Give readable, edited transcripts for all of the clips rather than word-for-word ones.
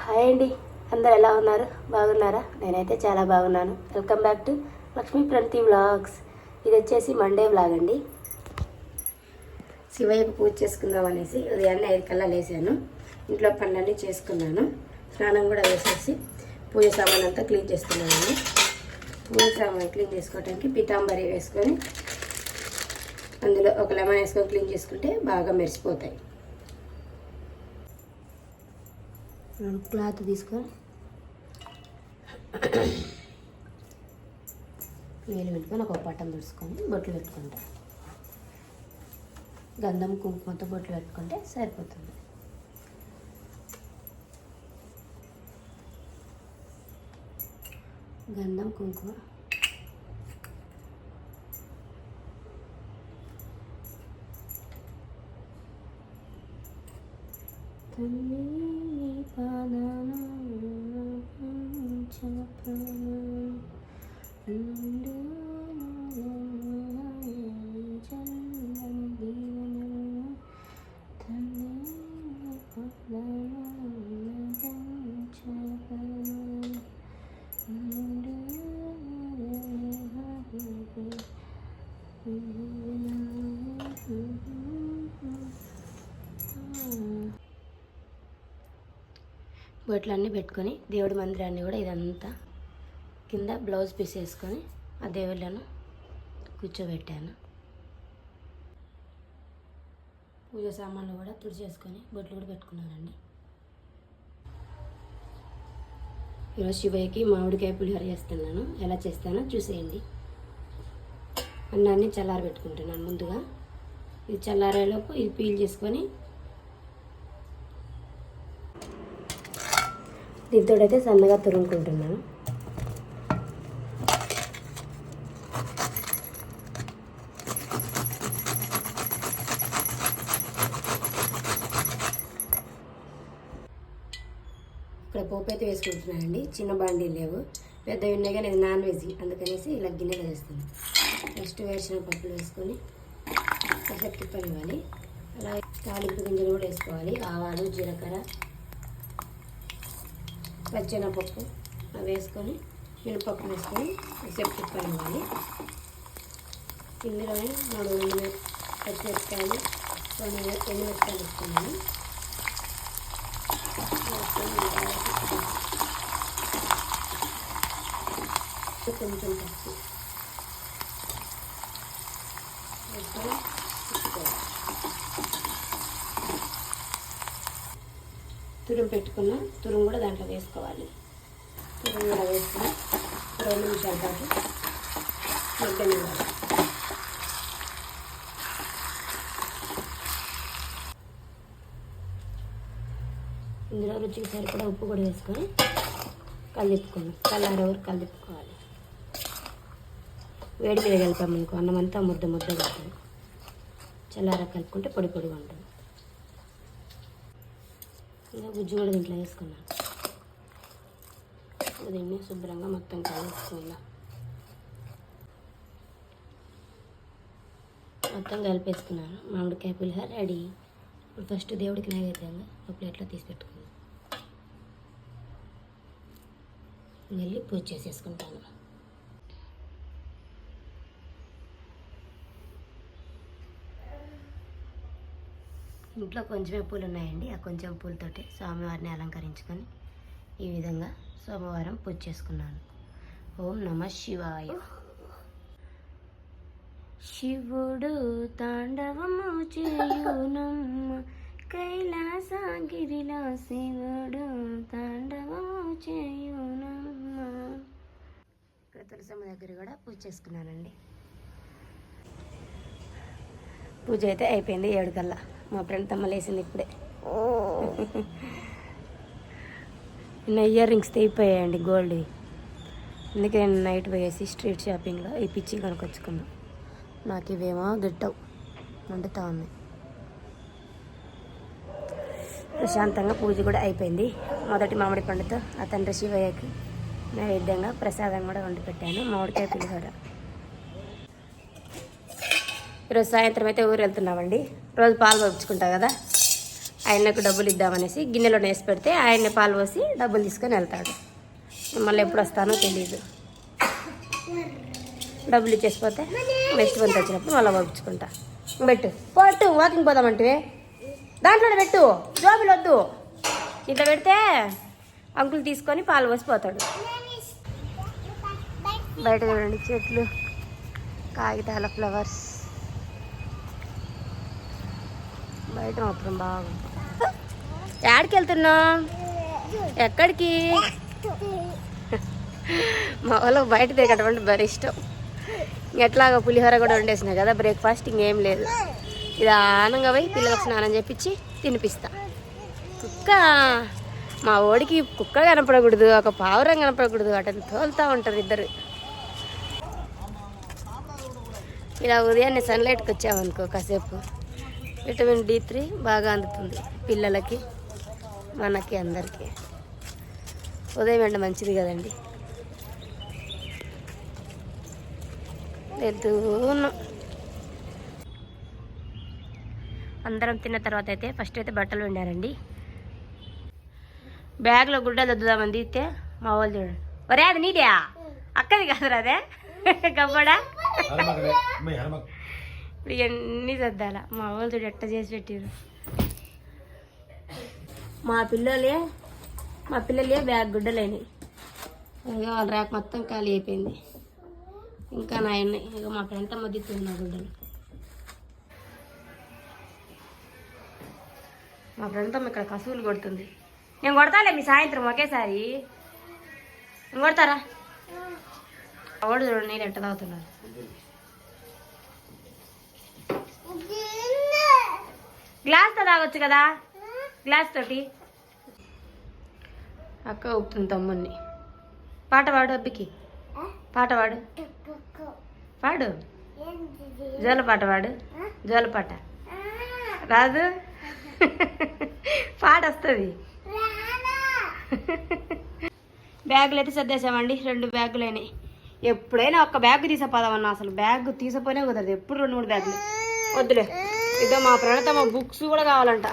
Hi అండి, అందరు ఎలా ఉన్నారు? బాగున్నారా? నేనైతే చాలా బాగున్నాను. Welcome back to Lakshmi Pranathi vlogs. ఇది వచ్చేసి మండే వ్లాగ్ అండి. శివయ్యకు పూజ చేసుకుందాం అనేసి ఉదయాన్నే 5 కల్లా లేసాను. ఇంట్లో పనులన్నీ చేసుకున్నాను. స్నానం కూడా వేసేసి పూజ సామాన్ అంతా క్లీన్ చేసుకున్నానండి. పూజ సామాన్ క్లీన్ చేసుకోవడానికి పీతాంబరి వేసుకొని అందులో ఒక లెమన్ వేసుకొని క్లీన్ చేసుకుంటే బాగా మెరిసిపోతాయి. క్లాత్ తీసుకొని నీళ్ళు పెట్టుకొని ఒక పట్టం తుడుచుకొని బొట్లు పెట్టుకుంటా. గంధం కుంకుమతో బొట్లు పెట్టుకుంటే సరిపోతుంది. గంధం కుంకుమ బొట్లన్నీ పెట్టుకొని దేవుడి మందిరాన్ని కూడా ఇదంతా కింద బ్లౌజ్ పీస్ వేసుకొని ఆ దేవుళ్ళను కూర్చోబెట్టాను. పూజ సామాన్లు కూడా తుడిచేసుకొని బొట్లు కూడా పెట్టుకున్నానండి. ఈరోజు శివయ్యకి మామిడికాయ పులిహోర చేస్తున్నాను. ఎలా చేస్తానో చూసేయండి. అన్నాన్ని చల్లార పెట్టుకుంటున్నాను ముందుగా. ఇది చల్లారేలోపు ఇది పీల్ చేసుకొని దీంతో అయితే సన్నగా తురుముకుంటున్నాను. ఇక్కడ పోపు అయితే వేసుకుంటున్నానండి. చిన్న బాండీలు లేవు, పెద్దవి ఉన్నాయి కానీ ఇది నాన్ వెజ్, అందుకనేసి ఇలా గిన్నెలో వేస్తాను. ఫస్ట్ వేసిన పప్పులు వేసుకొని కాసేపు తిప్పనివ్వాలి. అలాగే తాలింపు గింజలు కూడా వేసుకోవాలి. ఆవాలు, జీలకర్ర, పచ్చెనపప్పు అవి వేసుకొని మినపప్పు వేసుకొని కాసేపు తిప్పనివ్వాలి. ఇందులోనే 3 పచ్చిమిరపకాయలు, 2 ఎండుమిరపకాయలు వేసుకున్నాను. కొంచెం పసుపు వేసుకొని తురుము పెట్టుకున్న తురుము కూడా దాంట్లో వేసుకోవాలి. తురుము కూడా వేసుకొని 2 నిమిషాల పాటు మగ్గనివ్వాలి. ఇందులో రుచికి సరిపడా ఉప్పు కూడా వేసుకొని కలిపుకోవాలి. చల్లారే వరకు కలిపుకోవాలి. వేడి మీద కలిపామనుకో అన్నం అంతా ముద్ద ముద్దగా ఉంటుంది. చల్లార కలుపుకుంటే పొడి పొడిగా ఉంటుంది. ఇలా గుజ్జు కూడా దీంట్లో వేసుకున్నాను. దీన్ని శుభ్రంగా మొత్తం కలిపేసుకోవాలి. మొత్తం కలిపేసుకున్నాను. మామిడికాయ పులిహోర రెడీ. ఇప్పుడు ఫస్ట్ దేవుడికి నైవేద్యంగా ఒక ప్లేట్లో తీసి పెట్టుకున్నాను. వెళ్ళి పూజ చేసేసుకుంటాను. ఇంట్లో కొంచెమే పూలు ఉన్నాయండి. ఆ కొంచెం పూలతోటి స్వామివారిని అలంకరించుకొని ఈ విధంగా సోమవారం పూజ చేసుకున్నాను. ఓం నమః శివాయ. శివుడు తాండవము చేయునమ్మ కైలాసగిరిలో, శివుడు తాండవము చేయునమ్మ. ఇక్కడ తులసమ్మ దగ్గర కూడా పూజ చేసుకున్నానండి. పూజ అయితే అయిపోయింది 7 కల్లా. మా ఫ్రెండ్ తమ్మ లేసింది ఇప్పుడే. నిన్న ఇయర్ రింగ్స్ తెగిపోయాయండి గోల్డ్వి. అందుకే నేను నైట్ పోయేసి స్ట్రీట్ షాపింగ్లో ఈ పిచ్చి కొనుక్కొచ్చుకున్నాను. నాకు ఇవేమో గిట్టవు, మండుతూ ఉన్నాయి. ప్రశాంతంగా పూజ కూడా అయిపోయింది. మొదటి మామిడి పండుతో ఆ తండ్రి శివయ్యకి నైవేద్యంగా ప్రసాదం కూడా వండి పెట్టాను. మామిడికాయ పులిహోర. ఈరోజు సాయంత్రం అయితే ఊరు వెళ్తున్నామండి. రోజు పాలు పంపించుకుంటా కదా, ఆయనకు డబ్బులు ఇద్దామనేసి గిన్నెలో వేసి పెడితే ఆయన్ని పాలు పోసి డబ్బులు తీసుకొని వెళ్తాడు. మళ్ళీ ఎప్పుడు వస్తానో తెలియదు. డబ్బులు ఇచ్చేసిపోతే నెక్స్ట్ మంత్ వచ్చినప్పుడు మళ్ళీ పంపించుకుంటా. పెట్టు పట్టు వాకింగ్ పోదామంటే దాంట్లో పెట్టు, జోబులు వద్దు. ఇట్లా పెడితే అంకుల్ తీసుకొని పాలు పోసి పోతాడు. బయట చూడండి చెట్లు, కాగితాల ఫ్లవర్స్. బయట మాత్రం బాగుంది. ఎక్కడికి వెళ్తున్నాం? ఎక్కడికి? మా వాళ్ళకి బయట తిరగటం భలే ఇష్టం. ఎట్లాగా పులిహోర కూడా వండేసినాయి కదా బ్రేక్ఫాస్ట్, ఇంకేం లేదు. ఇది ఆనంగా పోయి పిల్లలకు స్నానం చేపించి తినిపిస్తా. కుక్క మా ఓడికి కుక్క కనపడకూడదు, ఒక పావురం కనపడకూడదు, అటని తోలుతూ ఉంటారు ఇద్దరు. ఇలా ఉదయాన్నే సన్లైట్కి వచ్చామనుకో కాసేపు విటమిన్ D3 బాగా అందుతుంది పిల్లలకి, మనకి, అందరికీ. ఉదయం ఎండ మంచిది కదండి. వెళ్తూ ఉన్నాం. అందరం తిన్న తర్వాత అయితే ఫస్ట్ అయితే బట్టలు వండారండి. బ్యాగ్లో గుడ్డలు వద్దుదామని తీస్తే మా వాళ్ళు చూడండి, ఒరే అది నీదే, అక్కది కాదురా అదే గబ్బడా. ఇప్పుడు ఇవన్నీ సర్దాల. మా వాళ్ళు చూడు ఎట్ట చేసి పెట్టారు. మా పిల్లలే బ్యాగ్ గుడ్డలేని. ఇక వాళ్ళ ర్యాక్ మొత్తం ఖాళీ అయిపోయింది. ఇంకా నాయన్ని ఇక మా ఫ్రెండ్ మధ్యతుంది నా గుడ్డలు. మా ఫ్రెండ్ ఇక్కడ కసువులు కొడుతుంది. నేను కొడతాలే మీ సాయంత్రం ఒకేసారి. నేను కొడతారా? అవడు చూడండి నీళ్ళు ఎట్ట తాగుతున్నారు. గ్లాస్తో తాగొచ్చు కదా, గ్లాస్ తోటి. అక్క ఊపుతుంది తమ్ముడిని. పాట పాడు అబ్బికి, పాట పాడు, పాడు, జోలపాట పాడు. జోలపాట రాదు, పాట వస్తుంది. బ్యాగులు అయితే సర్దేశామండి. 2 బ్యాగులు అయినాయి. ఎప్పుడైనా ఒక్క బ్యాగ్ తీసపోదామన్నా అసలు బ్యాగ్ తీసపోనే కుదరదు. ఎప్పుడు 2-3 బ్యాగులు. వద్దులే. ఇదో మా ప్రణతమ్మ బుక్స్ కూడా కావాలంట.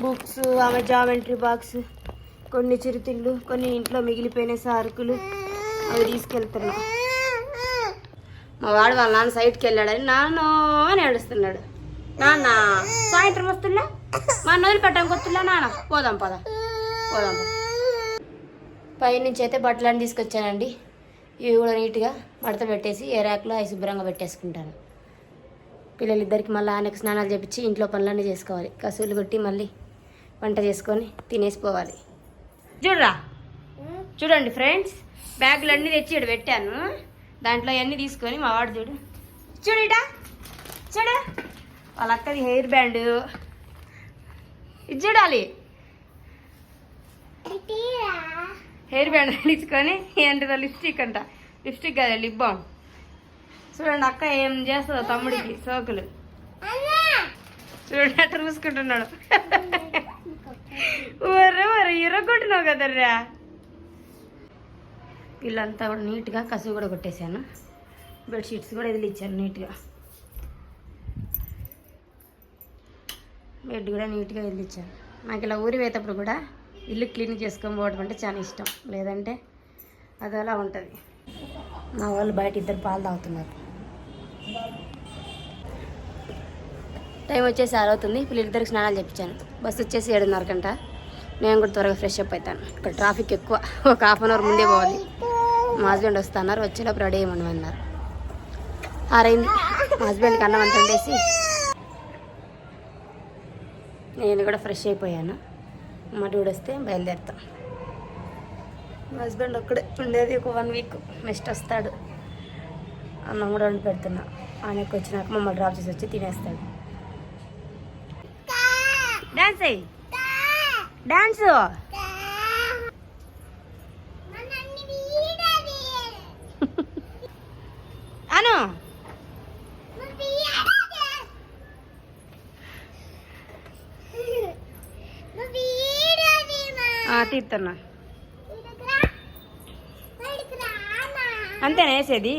బుక్స్, ఆమె జామెంట్రీ బాక్స్, కొన్ని చిరుతిళ్ళు, కొన్ని ఇంట్లో మిగిలిపోయిన సరుకులు అవి తీసుకెళ్తున్నా. మా వాడు వాళ్ళ నాన్న సైడ్కి వెళ్ళాడని నాన్న అని ఏడుస్తున్నాడు. నాన్న సాయంత్రం వస్తున్నా, మా నదులు పెట్టడానికి వస్తున్నా, నాన్న పోదాం పదా పోదాం. పైనుంచి అయితే బట్టలన్నీ తీసుకొచ్చానండి. ఇవి కూడా నీట్గా మడత పెట్టేసి ఏ ర్యాక్లో అవి శుభ్రంగా పెట్టేసుకుంటాను. పిల్లలిద్దరికి మళ్ళీ ఆయనకు స్నానాలు చేపించి ఇంట్లో పనులన్నీ చేసుకోవాలి. కసువులు కొట్టి మళ్ళీ వంట చేసుకొని తినేసిపోవాలి. చూడరా, చూడండి ఫ్రెండ్స్, బ్యాగులు అన్నీ తెచ్చి ఇక్కడ పెట్టాను. దాంట్లో అన్నీ తీసుకొని మా వాడు చూడు, చూడుట చూడు, వాళ్ళ అక్కది హెయిర్ బ్యాండ్ ఇది చూడాలి. హెయిర్ బ్యాండ్ తీసుకొని ఏంటిదో లిప్స్టిక్ అంట, లిప్స్టిక్ కాదు లిప్ బామ్. చూడండి అక్క ఏం చేస్తుందో తమ్ముడికి సోకులు. చూడండి అట్ట చూసుకుంటున్నాడు. ఇరగొట్టినావు కదర్రా. వీళ్ళంతా కూడా నీట్గా కసువు కూడా కొట్టేశాను. బెడ్షీట్స్ కూడా వదిలిచ్చాను నీట్గా. బెడ్ కూడా నీట్గా వదిలిచ్చాను. నాకు ఇలా ఊరి పోయేటప్పుడు కూడా ఇల్లు క్లీన్ చేసుకొని పోవడం అంటే చాలా ఇష్టం. లేదంటే అది అలా ఉంటుంది. మా వాళ్ళు బయట ఇద్దరు పాలు తాగుతున్నారు. టైం వచ్చేసి 6 అవుతుంది. పిల్లలిద్దరికి స్నానాలు చెప్పించాను. బస్సు వచ్చేసి 7:30 గంట. నేను కూడా త్వరగా ఫ్రెష్ అప్ అవుతాను. ఇక్కడ ట్రాఫిక్ ఎక్కువ, ఒక ½ అవర్ ముందే పోవాలి. మా హస్బెండ్ వస్తున్నారు, వచ్చేలోపు రెడీ అయ్యమని అన్నారు. 6 అయింది. మా హస్బెండ్కి అన్నం అంత వండేసి నేను కూడా ఫ్రెష్ అయిపోయాను. మా డూడ్ వస్తే బయలుదేరుతాం. మా హస్బెండ్ ఒక్కడే ఉండేది ఒక 1 వీక్. నెక్స్ట్ వస్తాడు. అన్నం కూడా వండి పెడుతున్నా. ఆయనకు వచ్చినాక మమ్మల్ని డ్రాప్ చేసి వచ్చి తినేస్తాడు. డాన్స్ అయ్యి, డాన్సు అను తీస్తున్నా. అంతేనా వేసేది?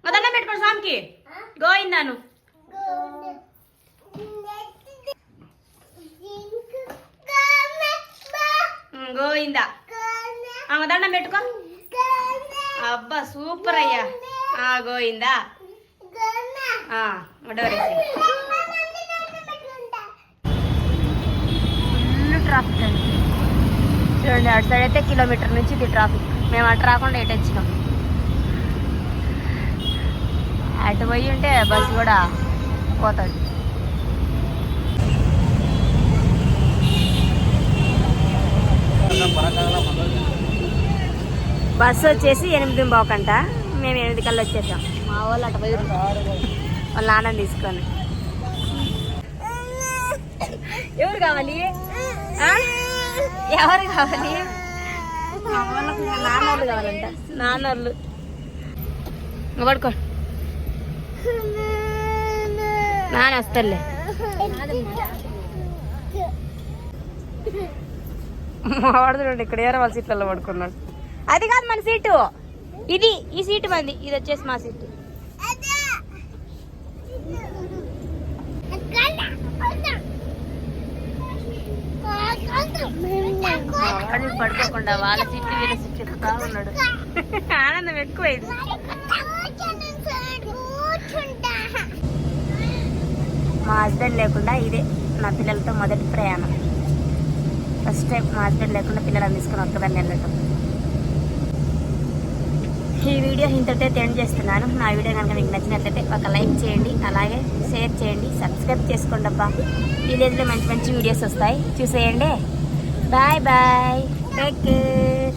దండం పెట్టుకోండి స్వామికి. గోయిందాను గోయిందా దండం పెట్టుకో. అబ్బా సూపర్ అయ్యా. గోయిందా డోరేసి. ఫుల్ ట్రాఫిక్ అండి చూడండి. అటు సైడ్ అయితే కిలోమీటర్ నుంచి ఇది ట్రాఫిక్. మేము అటు రాకుండా ఇటు వచ్చినాం. అటు పోయి ఉంటే బస్సు కూడా పోతుంది. బస్సు వచ్చేసి 8:15 మేము 8 కల్లా వచ్చేసాం. మా వాళ్ళు అటు పోయి వాళ్ళ నాన్న తీసుకొని. ఎవరు కావాలి? ఎవరు కావాలి? మా వాళ్ళకి నాన్నోళ్ళు కావాలంట. నాన్నోళ్ళు పడుకో. నాన్న వస్తాలే. మా వాడు చూడండి ఇక్కడ ఏరో వాళ్ళ సీట్లలో పడుకున్నాడు. అది కాదు మన సీటు, ఇది ఈ సీటు మంది. ఇది వచ్చేసి మా సీటు. వాడు పడుకోకుండా వాళ్ళ సీట్లు వీళ్ళ సీట్లు ఎక్కుతా ఉన్నాడు. ఆనందం ఎక్కువైంది. మా హస్బెండ్ లేకుండా ఇదే నా పిల్లలతో మొదటి ప్రయాణం. ఫస్ట్ టైం మా హస్బెండ్ లేకుండా పిల్లలను తీసుకుని ఒక్కదాన్ని వెళ్ళటం. ఈ వీడియో ఇంతటితో ఎండ్ చేస్తున్నాను. నా వీడియో కనుక మీకు నచ్చినట్లయితే ఒక లైక్ చేయండి, అలాగే షేర్ చేయండి, సబ్స్క్రైబ్ చేసుకోండి. అబ్బా విలేజ్లో మంచి మంచి వీడియోస్ వస్తాయి, చూసేయండి. Bye bye, take care.